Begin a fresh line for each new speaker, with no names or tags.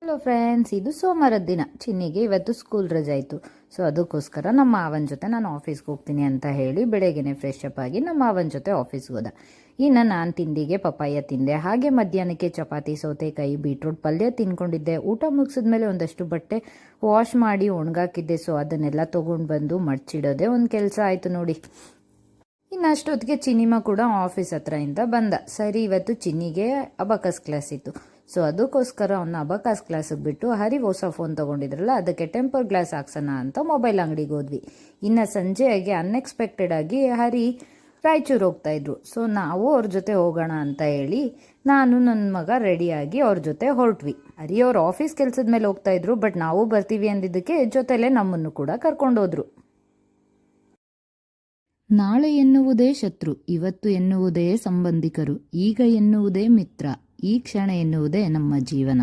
Hello friends, ಇದು ಸೋಮವಾರದ ದಿನ. ಚಿನ್ನಿಗೆ ಇವತ್ತು ಸ್ಕೂಲ್ ರಜೆ ಆಯಿತು. ಸೊ ಅದಕ್ಕೋಸ್ಕರ ನಮ್ಮ ಮಾವನ ಜೊತೆ ನಾನು ಆಫೀಸ್ಗೆ ಹೋಗ್ತೀನಿ ಅಂತ ಹೇಳಿ ಬೆಳಗ್ಗೆನೆ ಫ್ರೆಶ್ ಅಪ್ ಆಗಿ ನಮ್ಮ ಮಾವನ ಜೊತೆ ಆಫೀಸ್ಗೆ ಹೋದ. ಇನ್ನು ನಾನು ತಿಂಡಿಗೆ ಪಪ್ಪಾಯ ತಿಂದೆ, ಹಾಗೆ ಮಧ್ಯಾಹ್ನಕ್ಕೆ ಚಪಾತಿ, ಸೌತೆಕಾಯಿ, ಬೀಟ್ರೂಟ್ ಪಲ್ಯ ತಿನ್ಕೊಂಡಿದ್ದೆ. ಊಟ ಮುಗಿಸಿದ್ಮೇಲೆ ಒಂದಷ್ಟು ಬಟ್ಟೆ ವಾಶ್ ಮಾಡಿ ಒಣಗಾಕಿದ್ದೆ. ಸೊ ಅದನ್ನೆಲ್ಲ ತೊಗೊಂಡು ಬಂದು ಮಡ್ಚಿಡೋದೇ ಒಂದು ಕೆಲಸ ಆಯಿತು ನೋಡಿ. ಇನ್ನು ಅಷ್ಟೊತ್ತಿಗೆ ಚಿನ್ನಿಮ ಕೂಡ ಆಫೀಸ್ ಹತ್ರದಿಂದ ಬಂದ. ಸರಿ, ಇವತ್ತು ಚಿನ್ನಿಗೆ ಅಬಕಸ್ ಕ್ಲಾಸ್ ಇತ್ತು. ಸೊ ಅದಕ್ಕೋಸ್ಕರ ಅವನ್ನ ಅಬಕಾಸ್ ಕ್ಲಾಸಿಗೆ ಬಿಟ್ಟು ಹರಿ ಹೊಸ ಫೋನ್ ತೊಗೊಂಡಿದ್ರಲ್ಲ, ಅದಕ್ಕೆ ಟೆಂಪರ್ ಗ್ಲಾಸ್ ಹಾಕ್ಸೋಣ ಅಂತ ಮೊಬೈಲ್ ಅಂಗಡಿಗೆ ಹೋದ್ವಿ. ಇನ್ನು ಸಂಜೆಯಾಗಿ ಅನ್ಎಕ್ಸ್ಪೆಕ್ಟೆಡ್ ಆಗಿ ಹರಿ ರಾಯಚೂರು ಹೋಗ್ತಾ ಇದ್ರು. ಸೊ ನಾವು ಅವ್ರ ಜೊತೆ ಹೋಗೋಣ ಅಂತ ಹೇಳಿ ನಾನು ನನ್ನ ಮಗ ರೆಡಿಯಾಗಿ ಅವ್ರ ಜೊತೆ ಹೊರಟ್ವಿ. ಹರಿ ಅವ್ರ ಆಫೀಸ್ ಕೆಲಸದ ಮೇಲೆ ಹೋಗ್ತಾ ಇದ್ರು, ಬಟ್ ನಾವು ಬರ್ತೀವಿ ಅಂದಿದ್ದಕ್ಕೆ ಜೊತೆಲೆ ನಮ್ಮನ್ನು ಕೂಡ ಕರ್ಕೊಂಡೋದ್ರು. ನಾಳೆ ಎನ್ನುವುದೇ ಶತ್ರು, ಇವತ್ತು ಎನ್ನುವುದೇ ಸಂಬಂಧಿಕರು, ಈಗ ಎನ್ನುವುದೇ ಮಿತ್ರ, ಈ ಕ್ಷಣ ಎನ್ನುವುದೇ ನಮ್ಮ ಜೀವನ.